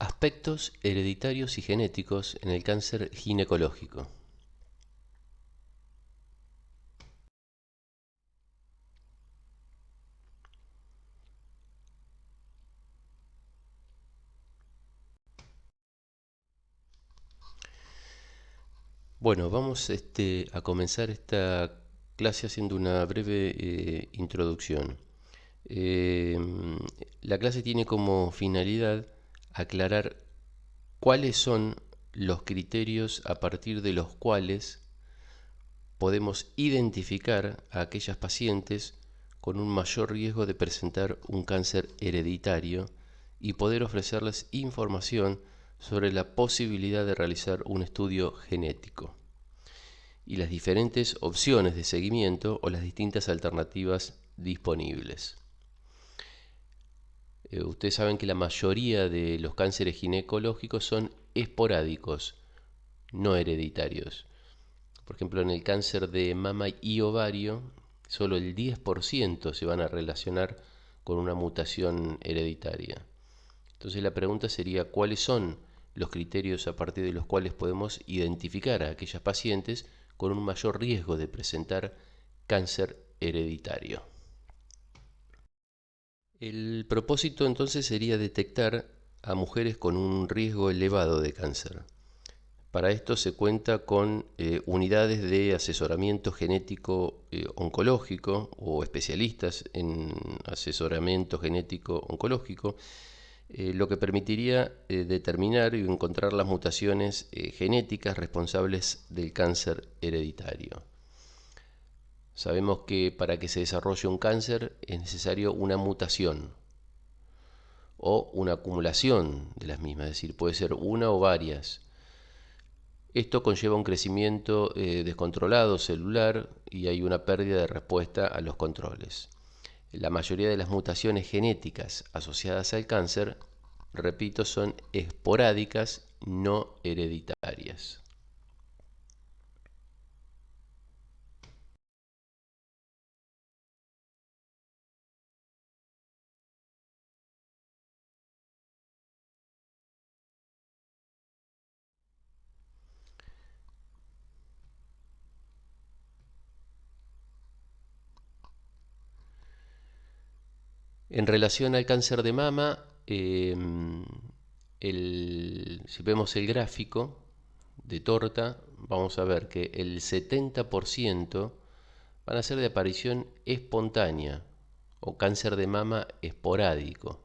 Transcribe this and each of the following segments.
Aspectos hereditarios y genéticos en el cáncer ginecológico. Bueno, vamos a comenzar esta clase haciendo una breve introducción. Eh, la clase tiene como finalidad aclarar cuáles son los criterios a partir de los cuales podemos identificar a aquellas pacientes con un mayor riesgo de presentar un cáncer hereditario y poder ofrecerles información sobre la posibilidad de realizar un estudio genético y las diferentes opciones de seguimiento o las distintas alternativas disponibles. Ustedes saben que la mayoría de los cánceres ginecológicos son esporádicos, no hereditarios. Por ejemplo, en el cáncer de mama y ovario, solo el 10% se van a relacionar con una mutación hereditaria. Entonces la pregunta sería, ¿cuáles son los criterios a partir de los cuales podemos identificar a aquellas pacientes con un mayor riesgo de presentar cáncer hereditario? El propósito entonces sería detectar a mujeres con un riesgo elevado de cáncer. Para esto se cuenta con unidades de asesoramiento genético oncológico o especialistas en asesoramiento genético oncológico, lo que permitiría determinar y encontrar las mutaciones genéticas responsables del cáncer hereditario. Sabemos que para que se desarrolle un cáncer es necesario una mutación o una acumulación de las mismas, es decir, puede ser una o varias. Esto conlleva un crecimiento descontrolado celular y hay una pérdida de respuesta a los controles. La mayoría de las mutaciones genéticas asociadas al cáncer, repito, son esporádicas, no hereditarias. En relación al cáncer de mama, si vemos el gráfico de torta, vamos a ver que el 70% van a ser de aparición espontánea o cáncer de mama esporádico.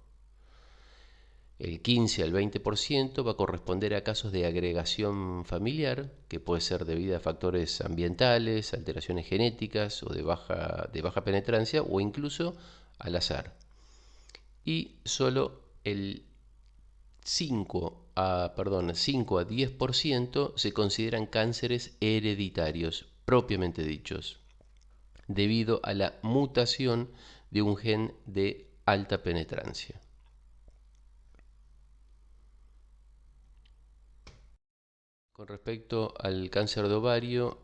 El 15 al 20% va a corresponder a casos de agregación familiar, que puede ser debido a factores ambientales, alteraciones genéticas o de baja penetrancia o incluso al azar. Y solo el 5 a 10% se consideran cánceres hereditarios, propiamente dichos, debido a la mutación de un gen de alta penetrancia. Con respecto al cáncer de ovario,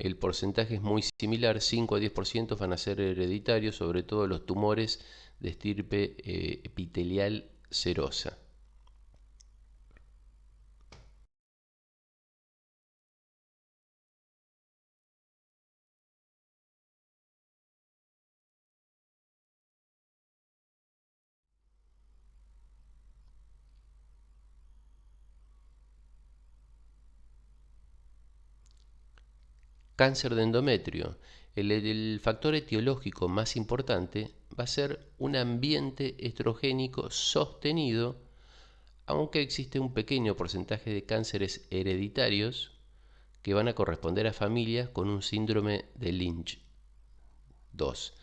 el porcentaje es muy similar, 5 a 10% van a ser hereditarios, sobre todo los tumores de estirpe epitelial serosa. Cáncer de endometrio. El factor etiológico más importante va a ser un ambiente estrogénico sostenido, aunque existe un pequeño porcentaje de cánceres hereditarios que van a corresponder a familias con un síndrome de Lynch 2.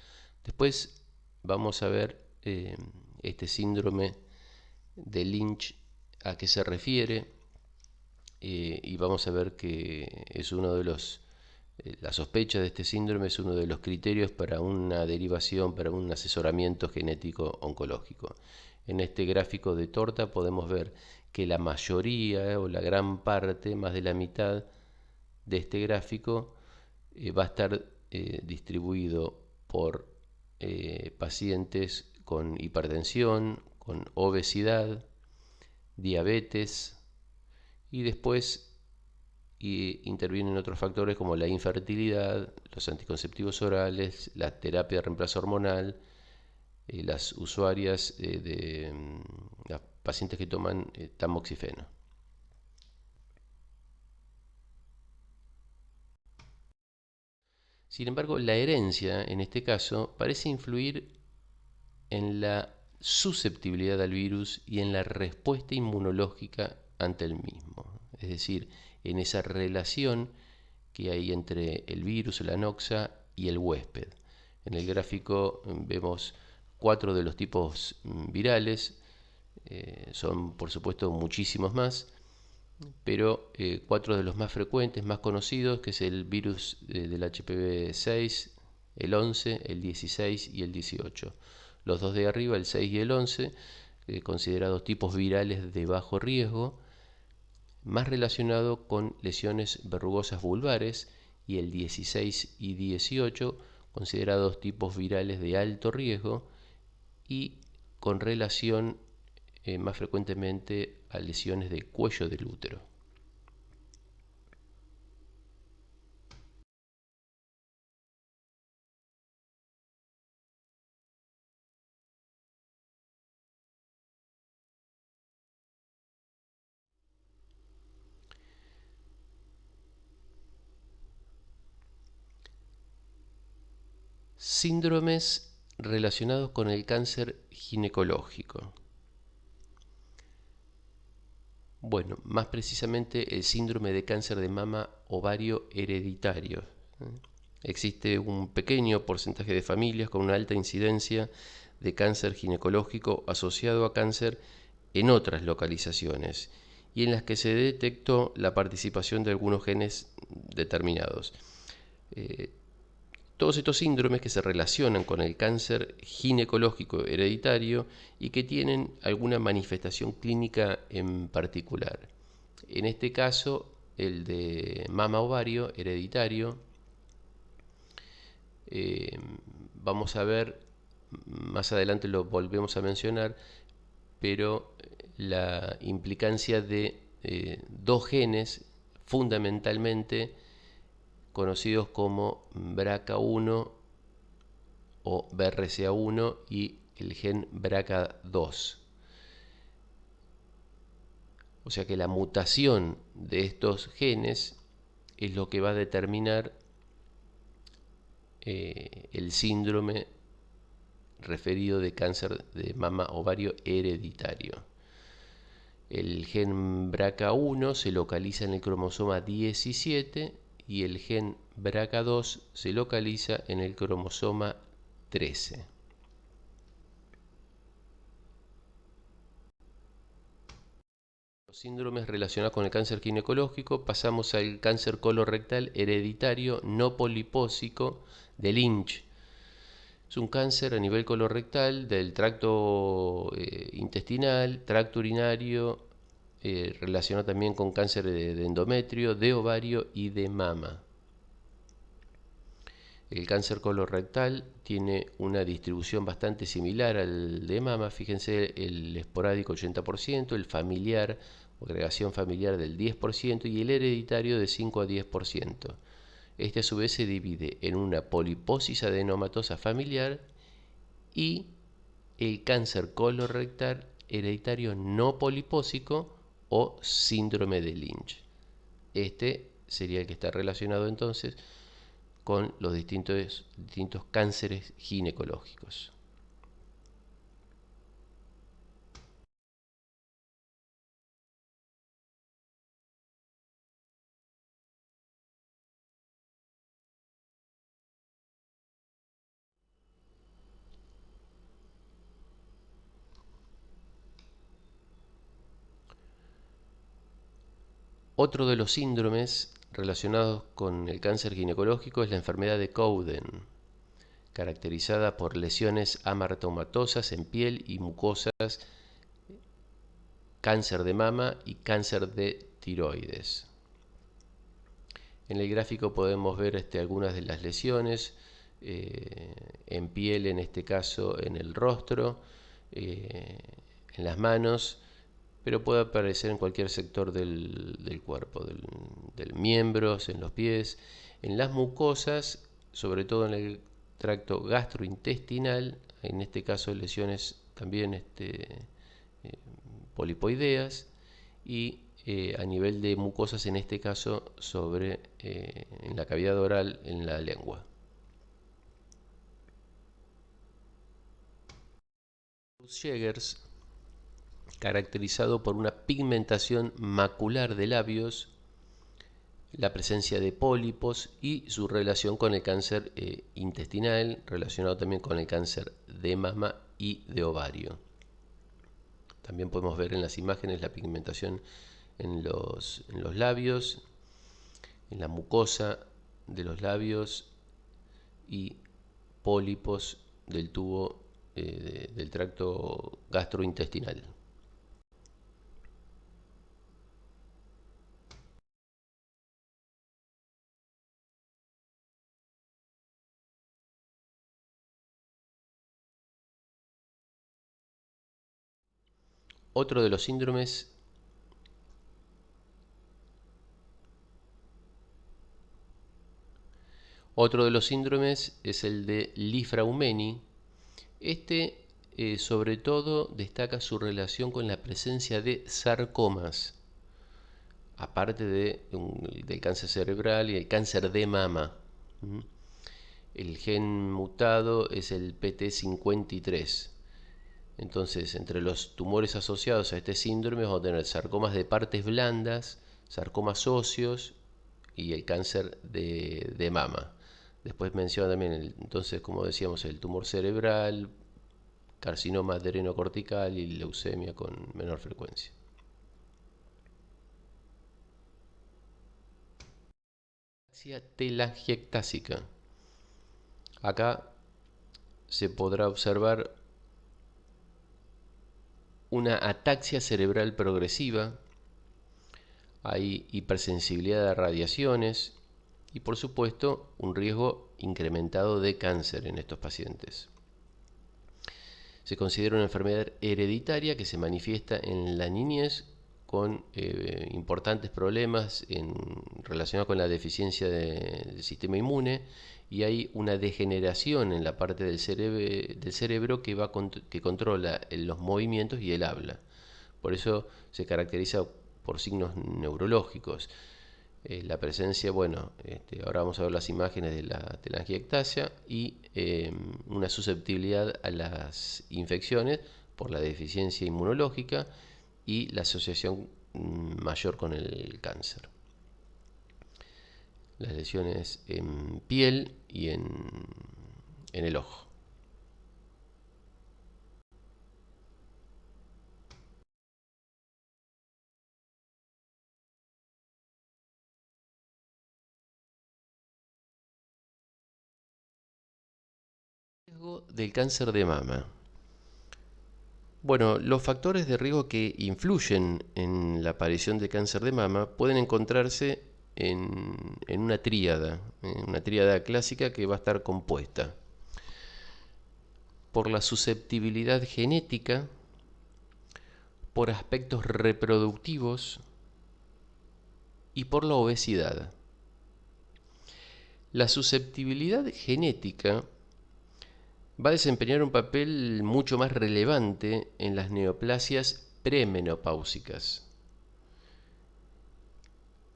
Después vamos a ver este síndrome de Lynch a qué se refiere y vamos a ver que es uno de los la sospecha de este síndrome es uno de los criterios para una derivación, para un asesoramiento genético oncológico. En este gráfico de torta podemos ver que la mayoría o la gran parte, más de la mitad de este gráfico, va a estar distribuido por pacientes con hipertensión, con obesidad, diabetes y después intervienen otros factores como la infertilidad, los anticonceptivos orales, la terapia de reemplazo hormonal, las usuarias las pacientes que toman tamoxifeno. Sin embargo, la herencia, en este caso, parece influir en la susceptibilidad al virus y en la respuesta inmunológica ante el mismo. Es decir, en esa relación que hay entre el virus, la noxa y el huésped. En el gráfico vemos 4 de los tipos virales, son por supuesto muchísimos más, pero 4 de los más frecuentes, más conocidos, que es el virus del HPV 6, el 11, el 16 y el 18. Los dos de arriba, el 6 y el 11, considerados tipos virales de bajo riesgo, más relacionado con lesiones verrugosas vulvares, y el 16 y 18, considerados tipos virales de alto riesgo y con relación más frecuentemente a lesiones de cuello del útero. Síndromes relacionados con el cáncer ginecológico. Bueno, más precisamente el síndrome de cáncer de mama ovario hereditario. Existe un pequeño porcentaje de familias con una alta incidencia de cáncer ginecológico asociado a cáncer en otras localizaciones y en las que se detectó la participación de algunos genes determinados. Todos estos síndromes que se relacionan con el cáncer ginecológico hereditario y que tienen alguna manifestación clínica en particular. En este caso, el de mama-ovario hereditario, vamos a ver, más adelante lo volvemos a mencionar, pero la implicancia de dos genes fundamentalmente conocidos como BRCA1 o BRCA1 y el gen BRCA2. O sea que la mutación de estos genes es lo que va a determinar el síndrome referido de cáncer de mama ovario hereditario. El gen BRCA1 se localiza en el cromosoma 17 y el gen BRCA2 se localiza en el cromosoma 13. Los síndromes relacionados con el cáncer ginecológico, pasamos al cáncer colorectal hereditario no polipósico de Lynch. Es un cáncer a nivel colorectal del tracto intestinal, tracto urinario, relacionado también con cáncer de endometrio, de ovario y de mama. El cáncer colorectal tiene una distribución bastante similar al de mama. Fíjense, el esporádico 80%, el familiar o agregación familiar del 10% y el hereditario de 5 a 10%. Este a su vez se divide en una poliposis adenomatosa familiar y el cáncer colorectal hereditario no polipósico o síndrome de Lynch. Este sería el que está relacionado entonces con los distintos cánceres ginecológicos. Otro de los síndromes relacionados con el cáncer ginecológico es la enfermedad de Cowden, caracterizada por lesiones amartomatosas en piel y mucosas, cáncer de mama y cáncer de tiroides. En el gráfico podemos ver algunas de las lesiones en piel, en este caso en el rostro, en las manos, pero puede aparecer en cualquier sector del cuerpo, del miembros, en los pies, en las mucosas, sobre todo en el tracto gastrointestinal, en este caso lesiones también polipoideas, y a nivel de mucosas, en este caso en la cavidad oral, en la lengua. Schegers, caracterizado por una pigmentación macular de labios, la presencia de pólipos y su relación con el cáncer intestinal, relacionado también con el cáncer de mama y de ovario. También podemos ver en las imágenes la pigmentación en los labios, en la mucosa de los labios y pólipos del tubo del tracto gastrointestinal. Otro de los síndromes es el de Li-Fraumeni. Sobre todo destaca su relación con la presencia de sarcomas, aparte del cáncer cerebral y el cáncer de mama. El gen mutado es el PT53. Entonces, entre los tumores asociados a este síndrome vamos a tener sarcomas de partes blandas, sarcomas óseos y el cáncer de mama. Después menciona también, entonces, como decíamos, el tumor cerebral, carcinoma adrenocortical y leucemia con menor frecuencia. Ataxia telangiectásica. Acá se podrá observar una ataxia cerebral progresiva, hay hipersensibilidad a radiaciones y, por supuesto, un riesgo incrementado de cáncer en estos pacientes. Se considera una enfermedad hereditaria que se manifiesta en la niñez con importantes problemas relacionados con la deficiencia del sistema inmune, y hay una degeneración en la parte del cerebro que controla los movimientos y el habla. Por eso se caracteriza por signos neurológicos. La presencia, bueno, ahora vamos a ver las imágenes de la telangiectasia y una susceptibilidad a las infecciones por la deficiencia inmunológica y la asociación mayor con el cáncer. Las lesiones en piel y en el ojo. Riesgo del cáncer de mama. Bueno, los factores de riesgo que influyen en la aparición de cáncer de mama pueden encontrarse en una tríada clásica que va a estar compuesta por la susceptibilidad genética, por aspectos reproductivos y por la obesidad. La susceptibilidad genética va a desempeñar un papel mucho más relevante en las neoplasias premenopáusicas.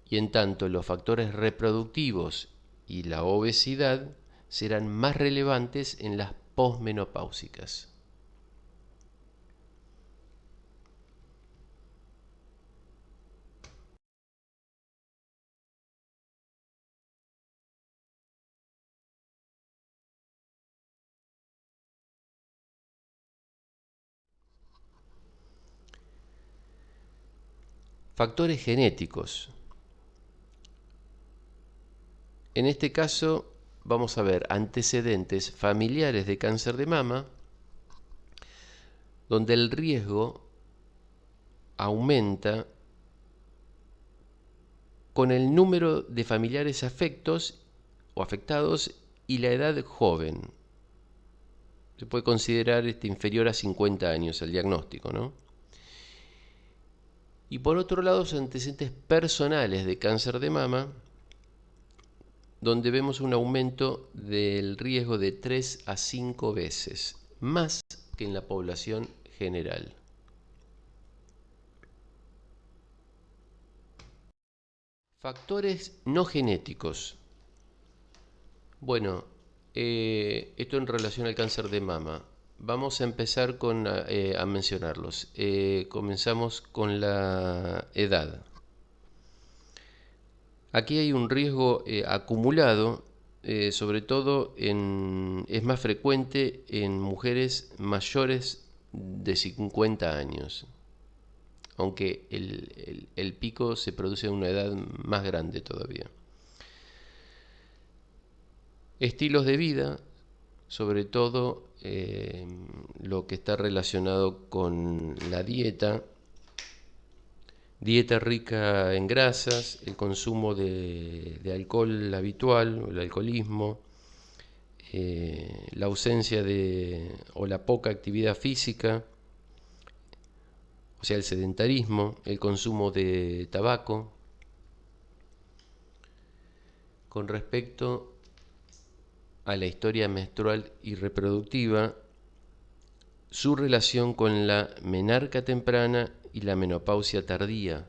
Y en tanto los factores reproductivos y la obesidad serán más relevantes en las posmenopáusicas. Factores genéticos. En este caso vamos a ver antecedentes familiares de cáncer de mama, donde el riesgo aumenta con el número de familiares afectados y la edad joven. Se puede considerar inferior a 50 años el diagnóstico, ¿no? Y por otro lado, los antecedentes personales de cáncer de mama, donde vemos un aumento del riesgo de 3 a 5 veces, más que en la población general. Factores no genéticos. Bueno, esto en relación al cáncer de mama. Vamos a empezar a mencionarlos. Comenzamos con la edad. Aquí hay un riesgo acumulado, sobre todo es más frecuente en mujeres mayores de 50 años, aunque el pico se produce a una edad más grande todavía. Estilos de vida, sobre todo lo que está relacionado con la dieta rica en grasas, el consumo de alcohol habitual, el alcoholismo, la ausencia o la poca actividad física, o sea, el sedentarismo, el consumo de tabaco. Con respecto a la historia menstrual y reproductiva, su relación con la menarca temprana y la menopausia tardía,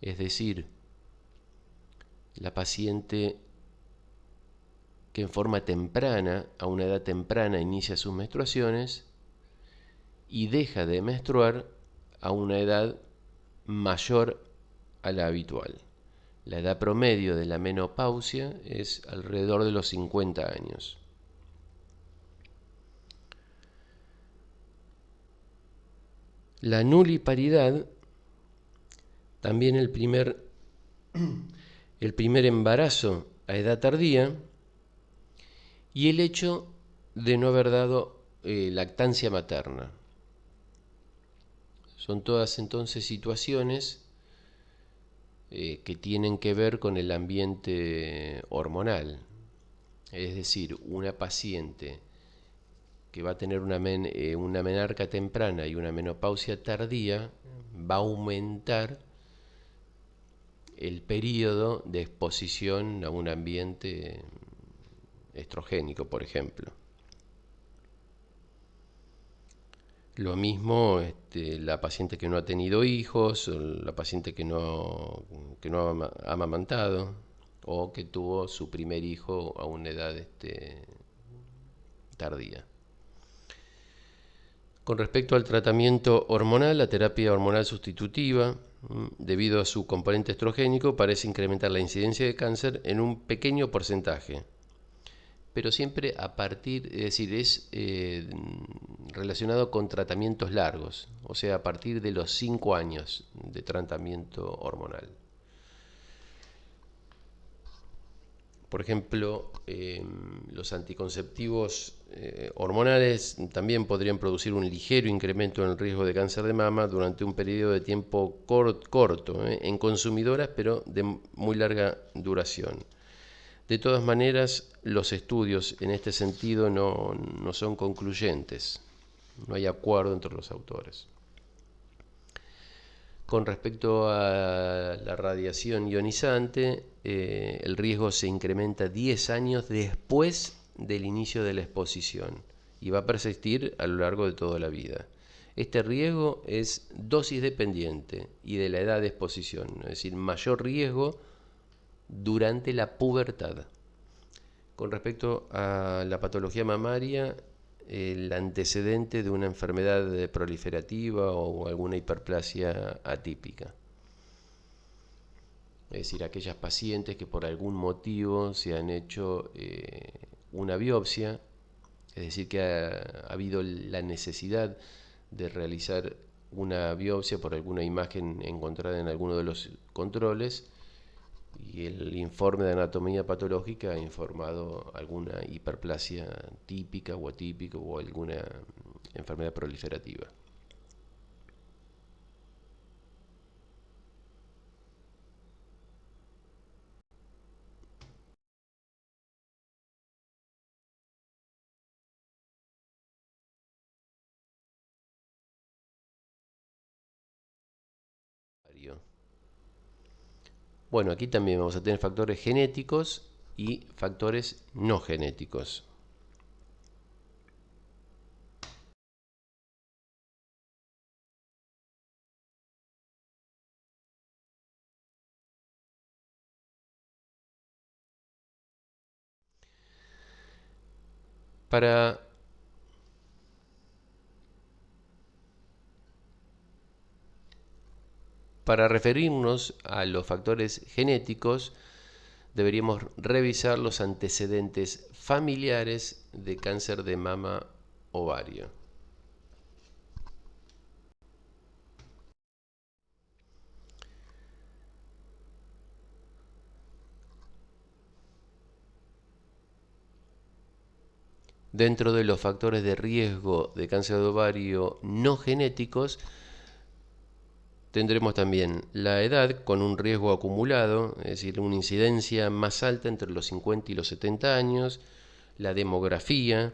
es decir, la paciente que en forma temprana, a una edad temprana, inicia sus menstruaciones y deja de menstruar a una edad mayor a la habitual. La edad promedio de la menopausia es alrededor de los 50 años. La nuliparidad, también el primer embarazo a edad tardía, y el hecho de no haber dado lactancia materna. Son todas entonces situaciones que tienen que ver con el ambiente hormonal. Es decir, una paciente que va a tener una menarca temprana y una menopausia tardía va a aumentar el periodo de exposición a un ambiente estrogénico, por ejemplo. Lo mismo la paciente que no ha tenido hijos, o la paciente que no ha amamantado, o que tuvo su primer hijo a una edad tardía. Con respecto al tratamiento hormonal, la terapia hormonal sustitutiva, debido a su componente estrogénico, parece incrementar la incidencia de cáncer en un pequeño porcentaje, pero siempre a partir, es decir, es relacionado con tratamientos largos, o sea, a partir de los 5 años de tratamiento hormonal. Por ejemplo, los anticonceptivos hormonales también podrían producir un ligero incremento en el riesgo de cáncer de mama durante un periodo de tiempo corto, en consumidoras, pero de muy larga duración. De todas maneras, los estudios en este sentido no son concluyentes. No hay acuerdo entre los autores. Con respecto a la radiación ionizante, el riesgo se incrementa 10 años después del inicio de la exposición y va a persistir a lo largo de toda la vida. Este riesgo es dosis dependiente y de la edad de exposición, es decir, mayor riesgo durante la pubertad. Con respecto a la patología mamaria, el antecedente de una enfermedad proliferativa o alguna hiperplasia atípica. Es decir, aquellas pacientes que por algún motivo se han hecho una biopsia, es decir, que ha habido la necesidad de realizar una biopsia por alguna imagen encontrada en alguno de los controles, y el informe de anatomía patológica ha informado alguna hiperplasia típica o atípica o alguna enfermedad proliferativa. Bueno, aquí también vamos a tener factores genéticos y factores no genéticos. Para, para referirnos a los factores genéticos, deberíamos revisar los antecedentes familiares de cáncer de mama ovario. Dentro de los factores de riesgo de cáncer de ovario no genéticos, tendremos también la edad con un riesgo acumulado, es decir, una incidencia más alta entre los 50 y los 70 años, la demografía,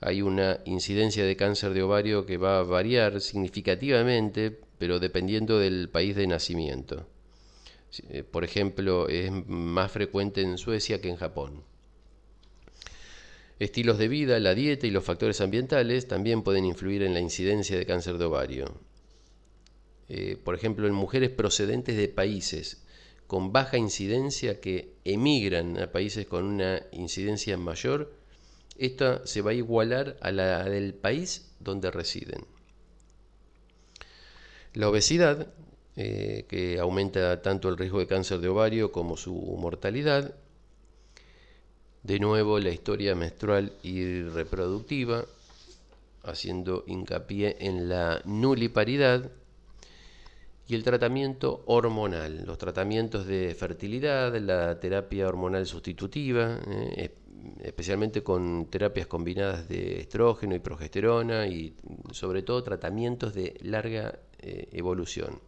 hay una incidencia de cáncer de ovario que va a variar significativamente, pero dependiendo del país de nacimiento. Por ejemplo, es más frecuente en Suecia que en Japón. Estilos de vida, la dieta y los factores ambientales también pueden influir en la incidencia de cáncer de ovario. Por ejemplo, en mujeres procedentes de países con baja incidencia que emigran a países con una incidencia mayor, esta se va a igualar a la del país donde residen. La obesidad, que aumenta tanto el riesgo de cáncer de ovario como su mortalidad. De nuevo, la historia menstrual y reproductiva, haciendo hincapié en la nuliparidad. Y el tratamiento hormonal, los tratamientos de fertilidad, la terapia hormonal sustitutiva, especialmente con terapias combinadas de estrógeno y progesterona y sobre todo tratamientos de larga evolución.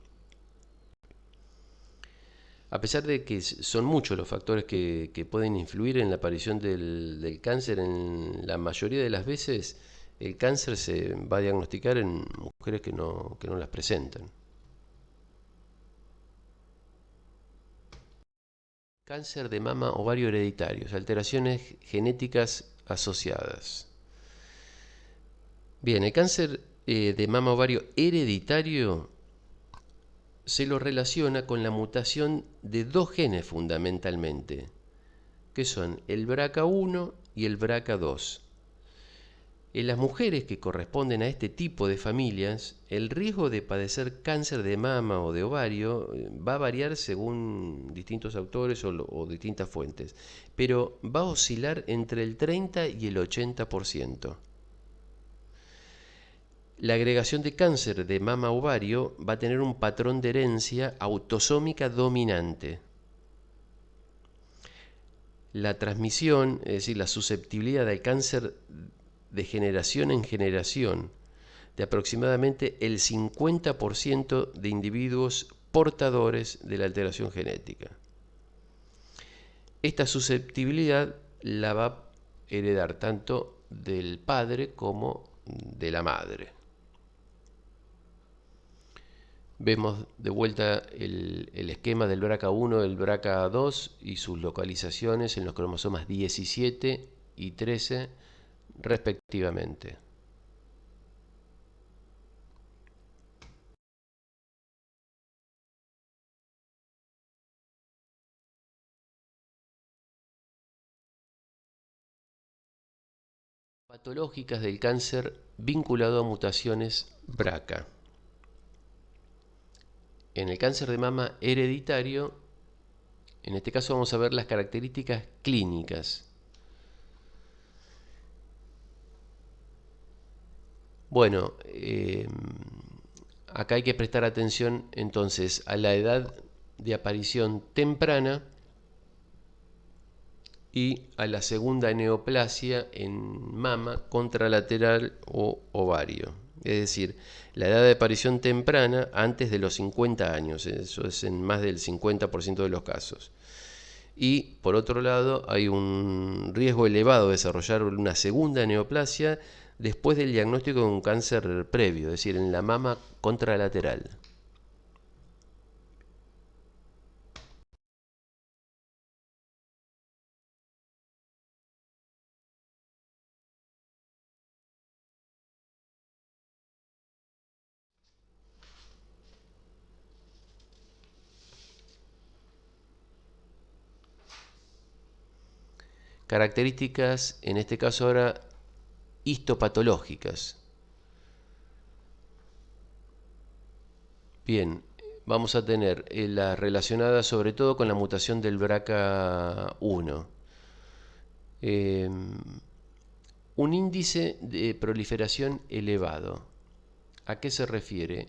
A pesar de que son muchos los factores que pueden influir en la aparición del cáncer, en la mayoría de las veces el cáncer se va a diagnosticar en mujeres que no las presentan. Cáncer de mama ovario hereditarios, alteraciones genéticas asociadas. Bien, el cáncer de mama ovario hereditario se lo relaciona con la mutación de dos genes fundamentalmente, que son el BRCA1 y el BRCA2. En las mujeres que corresponden a este tipo de familias, el riesgo de padecer cáncer de mama o de ovario va a variar según distintos autores o distintas fuentes, pero va a oscilar entre el 30 y el 80%. La agregación de cáncer de mama ovario va a tener un patrón de herencia autosómica dominante. La transmisión, es decir, la susceptibilidad al cáncer de generación en generación, de aproximadamente el 50% de individuos portadores de la alteración genética. Esta susceptibilidad la va a heredar tanto del padre como de la madre. Vemos de vuelta el esquema del BRCA1 del BRCA2 y sus localizaciones en los cromosomas 17 y 13 respectivamente. Patológicas del cáncer vinculado a mutaciones BRCA. En el cáncer de mama hereditario, en este caso vamos a ver las características clínicas. Bueno, acá hay que prestar atención entonces a la edad de aparición temprana y a la segunda neoplasia en mama contralateral o ovario. Es decir, la edad de aparición temprana antes de los 50 años, eso es en más del 50% de los casos. Y por otro lado, hay un riesgo elevado de desarrollar una segunda neoplasia después del diagnóstico de un cáncer previo, es decir, en la mama contralateral. Características, en este caso ahora, histopatológicas. Bien, vamos a tener las relacionadas sobre todo con la mutación del BRCA1. Un índice de proliferación elevado. ¿A qué se refiere?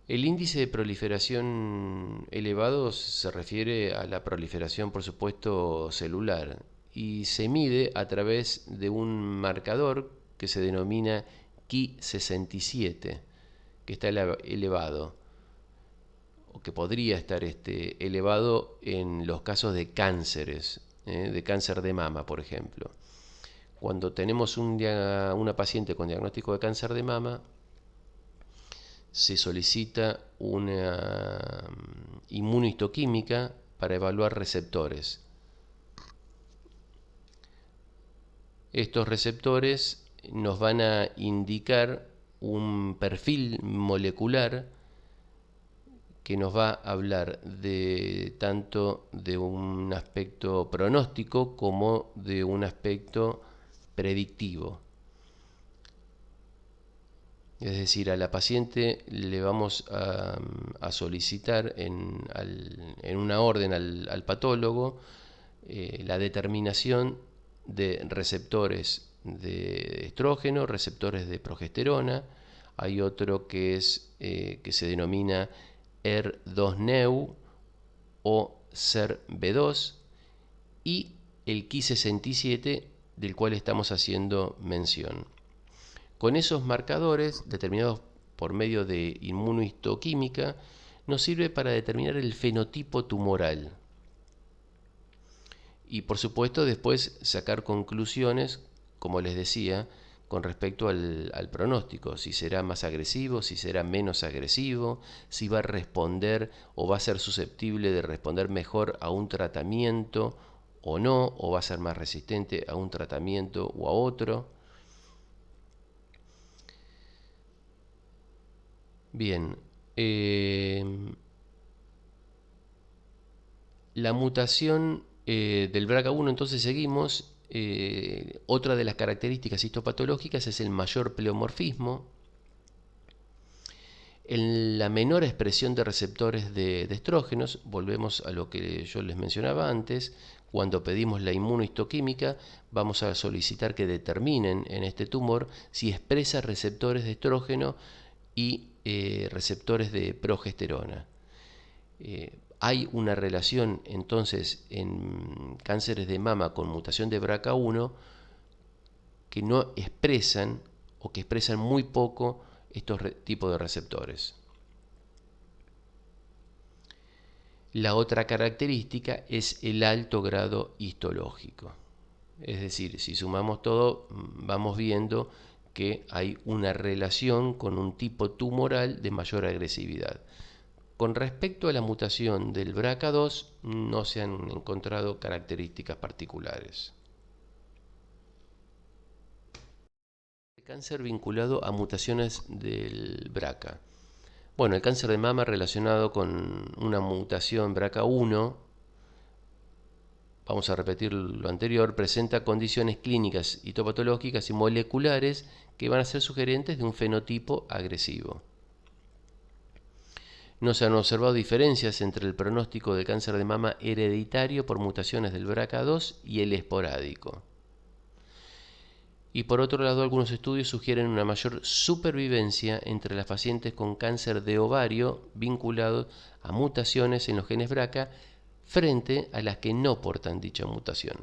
El índice de proliferación elevado se refiere a la proliferación, por supuesto, celular y se mide a través de un marcador que se denomina Ki67, que está elevado, o que podría estar elevado en los casos de cánceres, de cáncer de mama, por ejemplo. Cuando tenemos una paciente con diagnóstico de cáncer de mama, se solicita una inmunohistoquímica para evaluar receptores. Estos receptores nos van a indicar un perfil molecular que nos va a hablar tanto de un aspecto pronóstico como de un aspecto predictivo. Es decir, a la paciente le vamos a solicitar en una orden al patólogo la determinación de receptores de estrógeno, receptores de progesterona. Hay otro que se denomina ER2-Neu o SERB2 y el Ki67 del cual estamos haciendo mención. Con esos marcadores, determinados por medio de inmunohistoquímica, nos sirve para determinar el fenotipo tumoral. Y por supuesto después sacar conclusiones, como les decía, con respecto al pronóstico, si será más agresivo, si será menos agresivo, si va a responder o va a ser susceptible de responder mejor a un tratamiento o no, o va a ser más resistente a un tratamiento o a otro. Bien, la mutación del BRCA1, entonces seguimos. Otra de las características histopatológicas es el mayor pleomorfismo, en la menor expresión de receptores de estrógenos. Volvemos a lo que yo les mencionaba antes. Cuando pedimos la inmunohistoquímica, vamos a solicitar que determinen en este tumor si expresa receptores de estrógeno y receptores de progesterona. Hay una relación entonces en cánceres de mama con mutación de BRCA1 que no expresan o que expresan muy poco estos tipos de receptores. La otra característica es el alto grado histológico. Es decir, si sumamos todo, vamos viendo que hay una relación con un tipo tumoral de mayor agresividad. Con respecto a la mutación del BRCA2, no se han encontrado características particulares. El cáncer vinculado a mutaciones del BRCA. Bueno, el cáncer de mama relacionado con una mutación BRCA1, vamos a repetir lo anterior, presenta condiciones clínicas, histopatológicas y moleculares que van a ser sugerentes de un fenotipo agresivo. No se han observado diferencias entre el pronóstico del cáncer de mama hereditario por mutaciones del BRCA2 y el esporádico. Y por otro lado, algunos estudios sugieren una mayor supervivencia entre las pacientes con cáncer de ovario vinculado a mutaciones en los genes BRCA frente a las que no portan dicha mutación.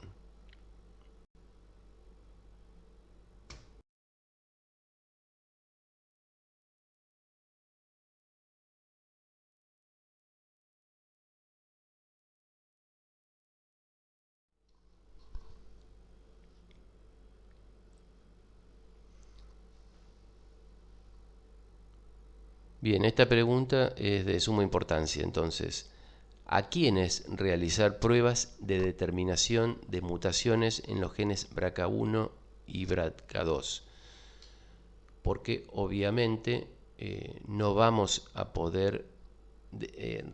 Bien, esta pregunta es de suma importancia, entonces. ¿A quiénes realizar pruebas de determinación de mutaciones en los genes BRCA1 y BRCA2? Porque obviamente no vamos a poder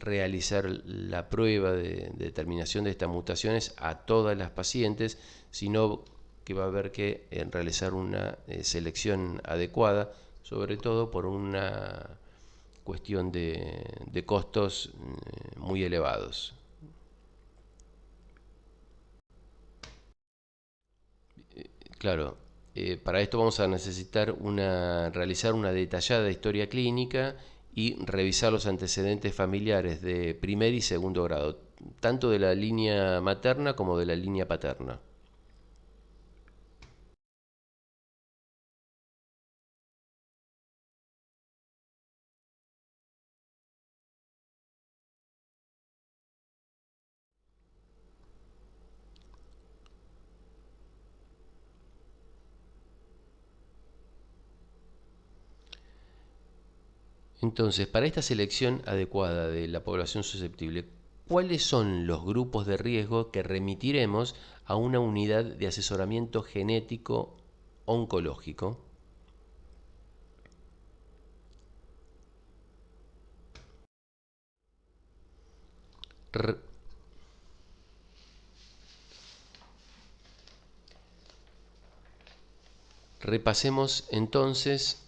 realizar la prueba de determinación de estas mutaciones a todas las pacientes, sino que va a haber que realizar una selección adecuada, sobre todo por una cuestión de costos muy elevados. Claro, para esto vamos a necesitar realizar una detallada historia clínica y revisar los antecedentes familiares de primer y segundo grado, tanto de la línea materna como de la línea paterna. Entonces, para esta selección adecuada de la población susceptible, ¿cuáles son los grupos de riesgo que remitiremos a una unidad de asesoramiento genético oncológico? Re- Repasemos entonces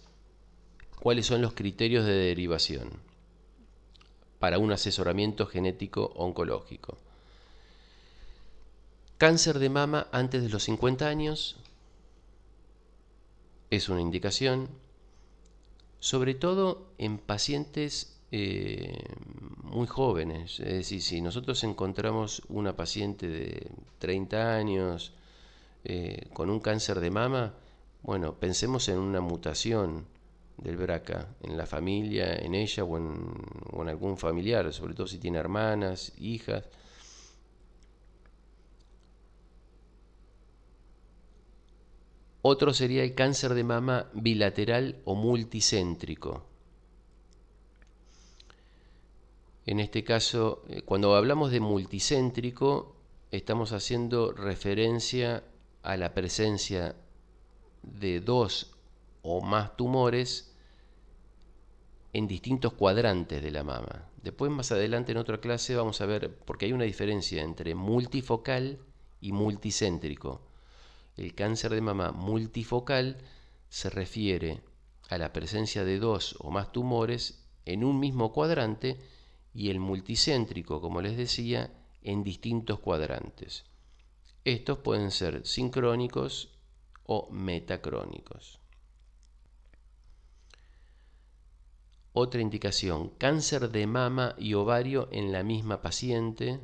cuáles son los criterios de derivación para un asesoramiento genético oncológico. Cáncer de mama antes de los 50 años es una indicación, sobre todo en pacientes muy jóvenes. Es decir, si nosotros encontramos una paciente de 30 años con un cáncer de mama, bueno, pensemos en una mutación del BRCA en la familia, en ella o en algún familiar, sobre todo si tiene hermanas, hijas. Otro sería el cáncer de mama bilateral o multicéntrico. En este caso, cuando hablamos de multicéntrico, estamos haciendo referencia a la presencia de dos o más tumores en distintos cuadrantes de la mama. Después, más adelante en otra clase, vamos a ver, porque hay una diferencia entre multifocal y multicéntrico. El cáncer de mama multifocal se refiere a la presencia de dos o más tumores en un mismo cuadrante, y el multicéntrico, como les decía, en distintos cuadrantes. Estos pueden ser sincrónicos o metacrónicos. Otra indicación, cáncer de mama y ovario en la misma paciente,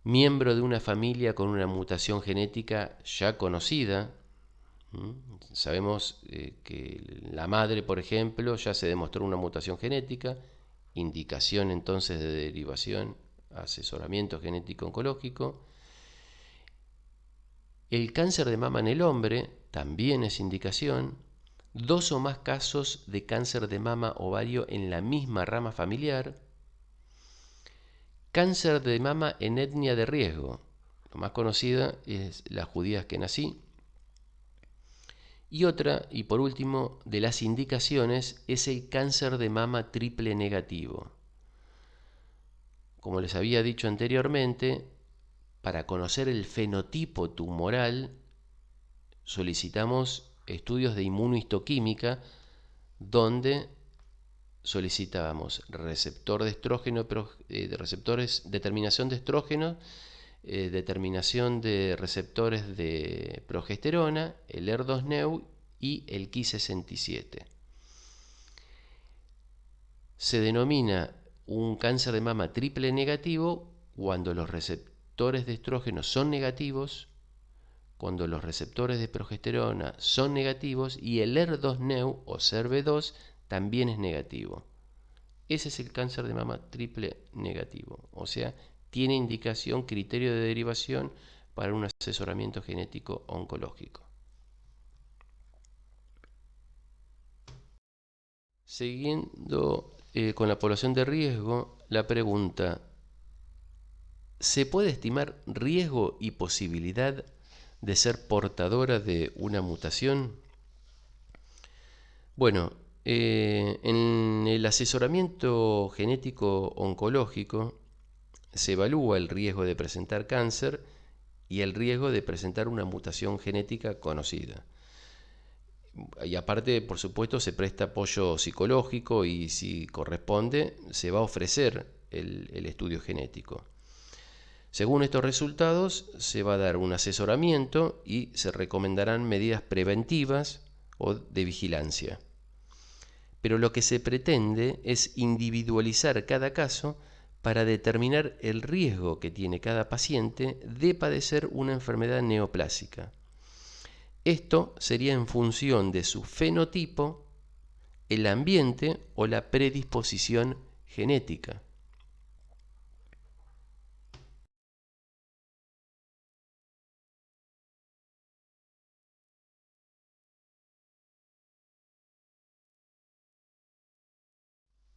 miembro de una familia con una mutación genética ya conocida. Sabemos que la madre, por ejemplo, ya se demostró una mutación genética, indicación entonces de derivación, asesoramiento genético oncológico. El cáncer de mama en el hombre también es indicación. Dos o más casos de cáncer de mama ovario en la misma rama familiar. Cáncer de mama en etnia de riesgo. Lo más conocida es las judías que nací. Y otra, y por último, de las indicaciones es el cáncer de mama triple negativo. Como les había dicho anteriormente, para conocer el fenotipo tumoral solicitamos estudios de inmunohistoquímica donde solicitábamos receptor de estrógeno, determinación de estrógeno, determinación de receptores de progesterona, el HER2/neu y el Ki67. Se denomina un cáncer de mama triple negativo cuando los receptores de estrógeno son negativos, cuando los receptores de progesterona son negativos y el HER2/neu o SERV2 también es negativo. Ese es el cáncer de mama triple negativo, o sea, tiene indicación, criterio de derivación para un asesoramiento genético oncológico. Siguiendo con la población de riesgo, la pregunta: ¿se puede estimar riesgo y posibilidad de ser portadora de una mutación? Bueno, en el asesoramiento genético oncológico se evalúa el riesgo de presentar cáncer y el riesgo de presentar una mutación genética conocida. Y aparte, por supuesto, se presta apoyo psicológico y si corresponde, se va a ofrecer el estudio genético. Según estos resultados, se va a dar un asesoramiento y se recomendarán medidas preventivas o de vigilancia. Pero lo que se pretende es individualizar cada caso para determinar el riesgo que tiene cada paciente de padecer una enfermedad neoplásica. Esto sería en función de su fenotipo, el ambiente o la predisposición genética.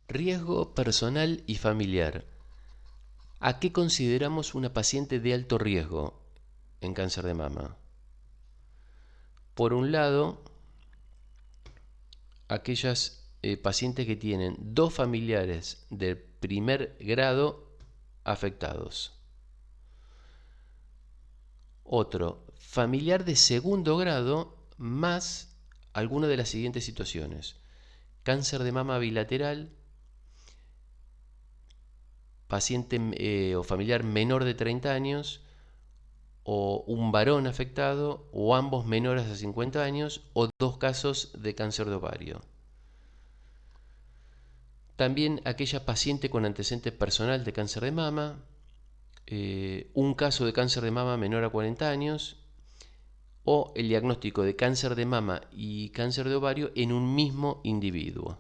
Riesgo personal y familiar. ¿A qué consideramos una paciente de alto riesgo en cáncer de mama? Por un lado, aquellas pacientes que tienen dos familiares de primer grado afectados. Otro, familiar de segundo grado más alguna de las siguientes situaciones. Cáncer de mama bilateral, paciente o familiar menor de 30 años, o un varón afectado, o ambos menores a 50 años, o dos casos de cáncer de ovario. También aquella paciente con antecedente personal de cáncer de mama, un caso de cáncer de mama menor a 40 años, o el diagnóstico de cáncer de mama y cáncer de ovario en un mismo individuo.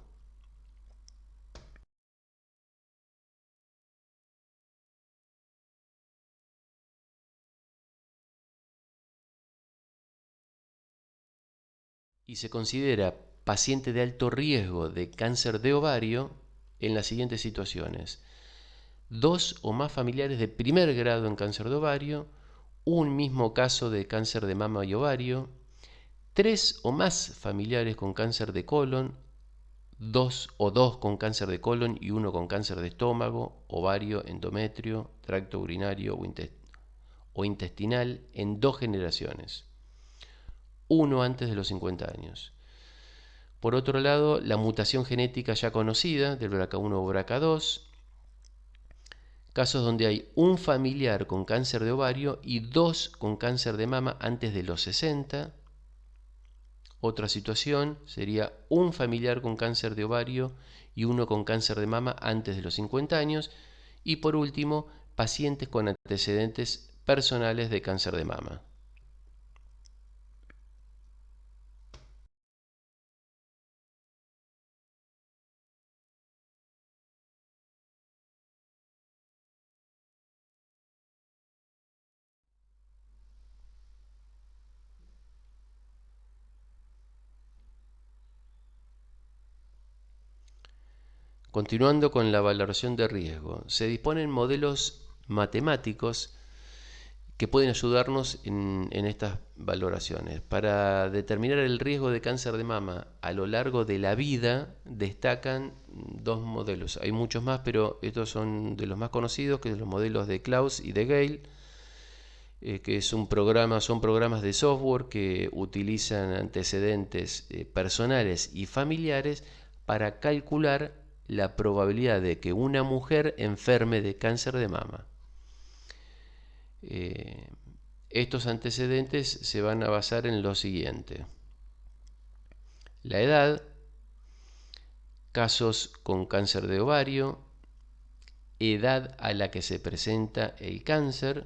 Y se considera paciente de alto riesgo de cáncer de ovario en las siguientes situaciones: dos o más familiares de primer grado en cáncer de ovario, un mismo caso de cáncer de mama y ovario, tres o más familiares con cáncer de colon, dos con cáncer de colon y uno con cáncer de estómago, ovario, endometrio, tracto urinario o intestinal en dos generaciones, uno antes de los 50 años. Por otro lado, la mutación genética ya conocida del BRCA1 o BRCA2, casos donde hay un familiar con cáncer de ovario y dos con cáncer de mama antes de los 60. Otra situación sería un familiar con cáncer de ovario y uno con cáncer de mama antes de los 50 años. Y por último, pacientes con antecedentes personales de cáncer de mama. Continuando con la valoración de riesgo, se disponen modelos matemáticos que pueden ayudarnos en estas valoraciones. Para determinar el riesgo de cáncer de mama a lo largo de la vida, destacan dos modelos. Hay muchos más, pero estos son de los más conocidos, que son los modelos de Klaus y de Gale, que son programas de software que utilizan antecedentes personales y familiares para calcular la probabilidad de que una mujer enferme de cáncer de mama. Estos antecedentes se van a basar en lo siguiente: la edad, casos con cáncer de ovario, edad a la que se presenta el cáncer,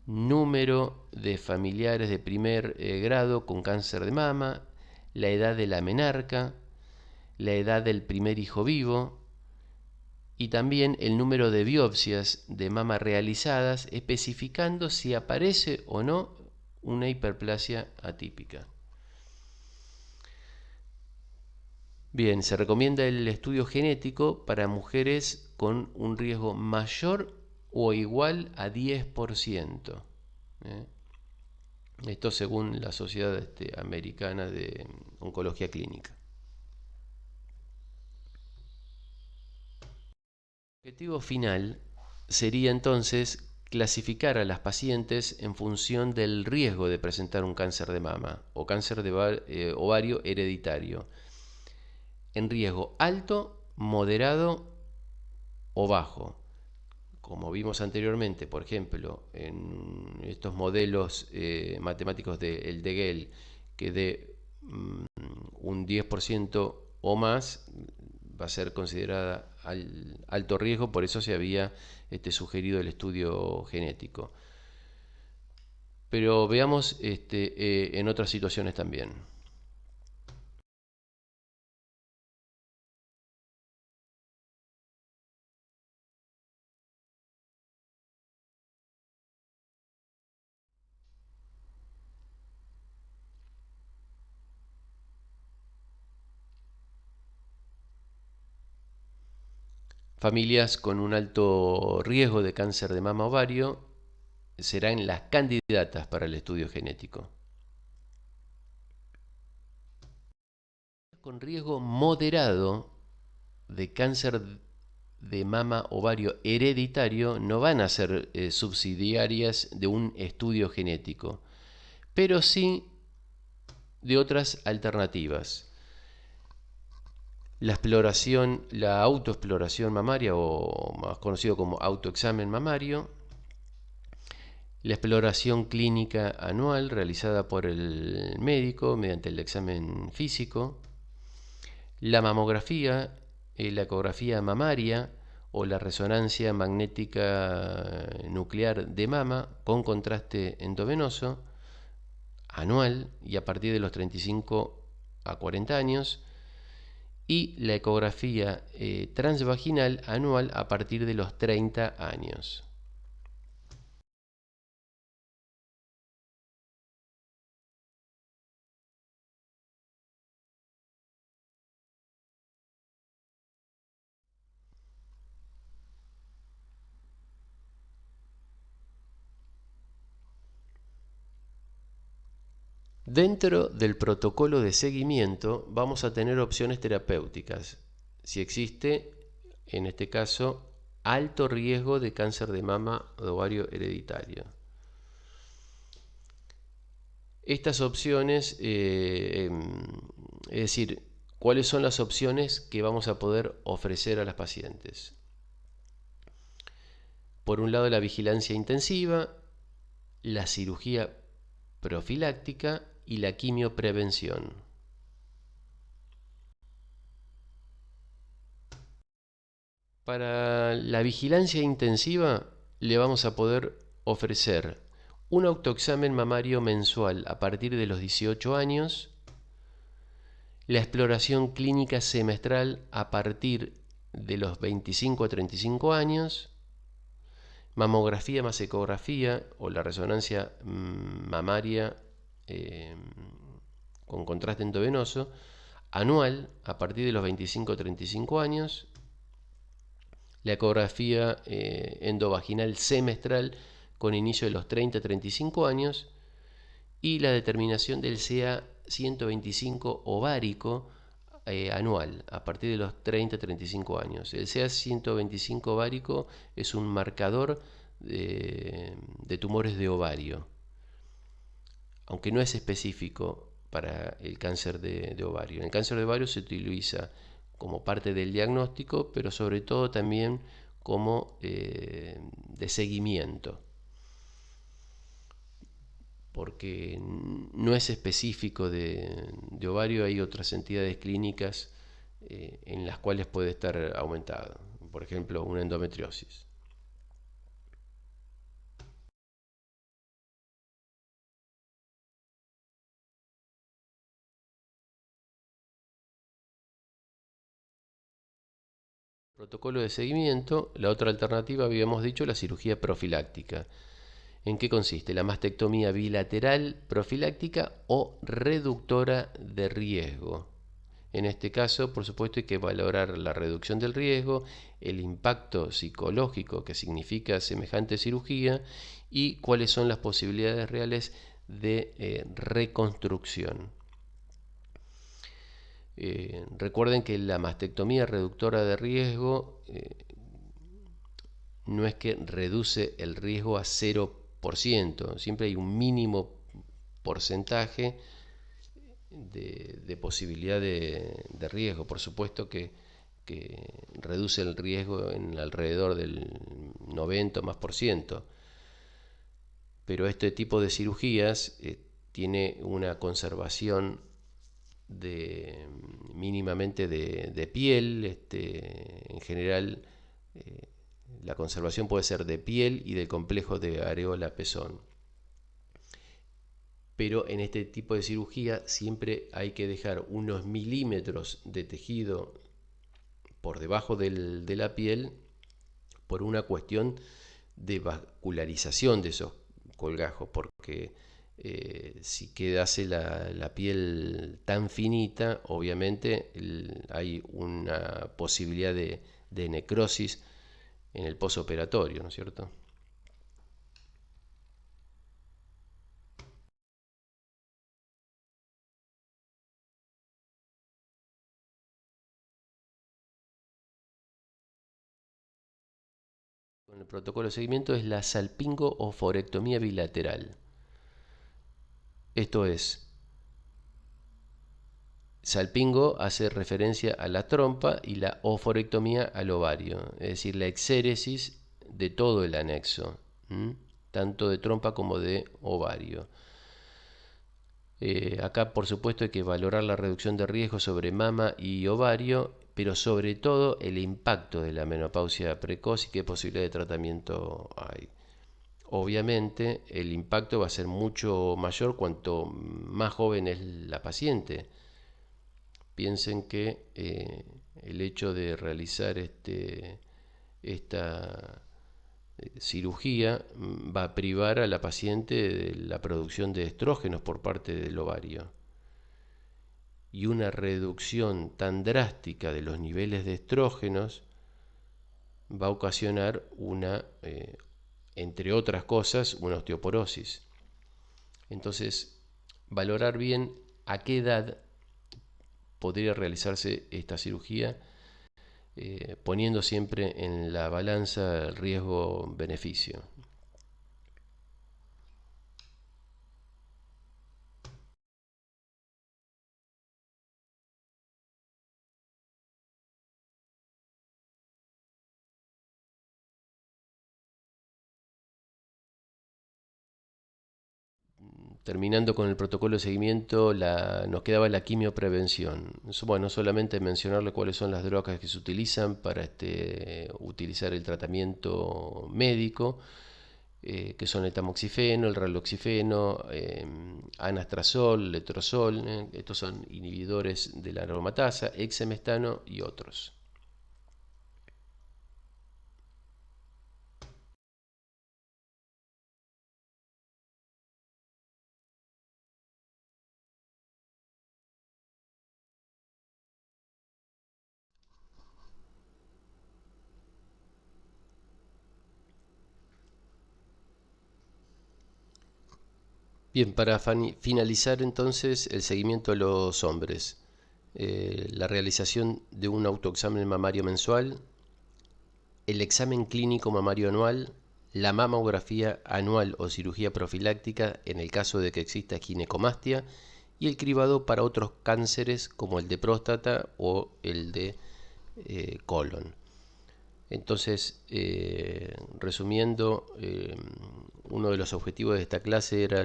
número de familiares de primer grado con cáncer de mama, la edad de la menarca, la edad del primer hijo vivo, y también el número de biopsias de mama realizadas, especificando si aparece o no una hiperplasia atípica. Bien, se recomienda el estudio genético para mujeres con un riesgo mayor o igual a 10%. Esto según la Sociedad Americana de Oncología Clínica. El objetivo final sería entonces clasificar a las pacientes en función del riesgo de presentar un cáncer de mama o cáncer de ovario hereditario, en riesgo alto, moderado o bajo. Como vimos anteriormente, por ejemplo, en estos modelos matemáticos del de Gell, que de un 10% o más va a ser considerada alto riesgo, por eso se había sugerido el estudio genético. Pero veamos en otras situaciones también. Familias con un alto riesgo de cáncer de mama ovario serán las candidatas para el estudio genético. Con riesgo moderado de cáncer de mama ovario hereditario no van a ser subsidiarias de un estudio genético, pero sí de otras alternativas. La autoexploración mamaria, o más conocido como autoexamen mamario, la exploración clínica anual realizada por el médico mediante el examen físico, la mamografía, la ecografía mamaria o la resonancia magnética nuclear de mama con contraste endovenoso anual y a partir de los 35 a 40 años, y la ecografía transvaginal anual a partir de los 30 años. Dentro del protocolo de seguimiento vamos a tener opciones terapéuticas. Si existe, en este caso, alto riesgo de cáncer de mama o de ovario hereditario. Estas opciones, es decir, ¿cuáles son las opciones que vamos a poder ofrecer a las pacientes? Por un lado, la vigilancia intensiva, la cirugía profiláctica y la quimioprevención. Para la vigilancia intensiva le vamos a poder ofrecer un autoexamen mamario mensual a partir de los 18 años, la exploración clínica semestral a partir de los 25 a 35 años, mamografía más ecografía o la resonancia mamaria eh, con contraste endovenoso anual a partir de los 25 a 35 años, la ecografía endovaginal semestral con inicio de los 30 a 35 años y la determinación del CA 125 ovárico anual a partir de los 30 a 35 años. El CA 125 ovárico es un marcador de tumores de ovario, aunque no es específico para el cáncer de ovario. En el cáncer de ovario se utiliza como parte del diagnóstico, pero sobre todo también como de seguimiento, porque no es específico de ovario, hay otras entidades clínicas en las cuales puede estar aumentado, por ejemplo, una endometriosis. Protocolo de seguimiento, la otra alternativa habíamos dicho la cirugía profiláctica. ¿En qué consiste? La mastectomía bilateral profiláctica o reductora de riesgo. En este caso, por supuesto, hay que valorar la reducción del riesgo, el impacto psicológico que significa semejante cirugía y cuáles son las posibilidades reales de reconstrucción. Recuerden que la mastectomía reductora de riesgo no es que reduce el riesgo a 0%, siempre hay un mínimo porcentaje de posibilidad de riesgo. Por supuesto que reduce el riesgo en alrededor del 90 más por ciento, pero este tipo de cirugías tiene una conservación de mínimamente de piel. En general, eh, la conservación puede ser de piel y del complejo de areola-pezón. Pero en este tipo de cirugía siempre hay que dejar unos milímetros de tejido por debajo de la piel, por una cuestión de vascularización de esos colgajos, porque si quedase la piel tan finita, obviamente hay una posibilidad de necrosis en el posoperatorio, ¿no es cierto? Con el protocolo de seguimiento es la salpingo-oforectomía bilateral. Esto es, salpingo hace referencia a la trompa y la oforectomía al ovario, es decir, la exéresis de todo el anexo, tanto de trompa como de ovario. Acá, por supuesto, hay que valorar la reducción de riesgo sobre mama y ovario, pero sobre todo el impacto de la menopausia precoz y qué posibilidad de tratamiento hay. Obviamente, el impacto va a ser mucho mayor cuanto más joven es la paciente. Piensen que el hecho de realizar esta cirugía va a privar a la paciente de la producción de estrógenos por parte del ovario. Y una reducción tan drástica de los niveles de estrógenos va a ocasionar entre otras cosas, una osteoporosis. Entonces, valorar bien a qué edad podría realizarse esta cirugía, poniendo siempre en la balanza el riesgo-beneficio. Terminando con el protocolo de seguimiento, nos quedaba la quimioprevención. Bueno, solamente mencionarle cuáles son las drogas que se utilizan para utilizar el tratamiento médico, que son el tamoxifeno, el raloxifeno, anastrozol, letrozol. Estos son inhibidores de la aromatasa, exemestano y otros. Bien, para finalizar entonces el seguimiento a los hombres. La realización de un autoexamen mamario mensual, el examen clínico mamario anual, la mamografía anual o cirugía profiláctica en el caso de que exista ginecomastia y el cribado para otros cánceres como el de próstata o el de colon. Entonces, resumiendo, uno de los objetivos de esta clase era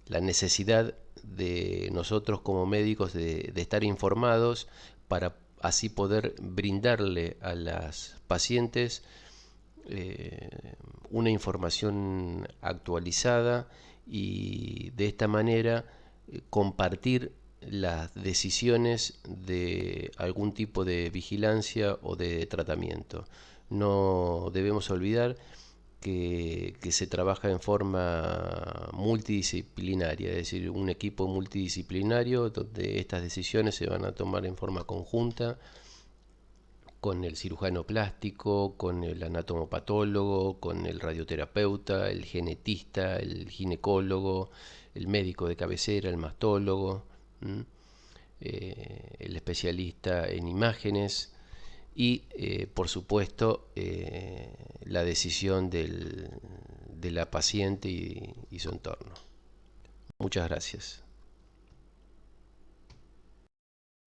la necesidad de nosotros como médicos de estar informados para así poder brindarle a las pacientes una información actualizada y de esta manera compartir las decisiones de algún tipo de vigilancia o de tratamiento. No debemos olvidar que se trabaja en forma multidisciplinaria, es decir, un equipo multidisciplinario donde estas decisiones se van a tomar en forma conjunta con el cirujano plástico, con el anatomopatólogo, con el radioterapeuta, el genetista, el ginecólogo, el médico de cabecera, el mastólogo, el especialista en imágenes y, por supuesto, la decisión de la paciente y su entorno. Muchas gracias.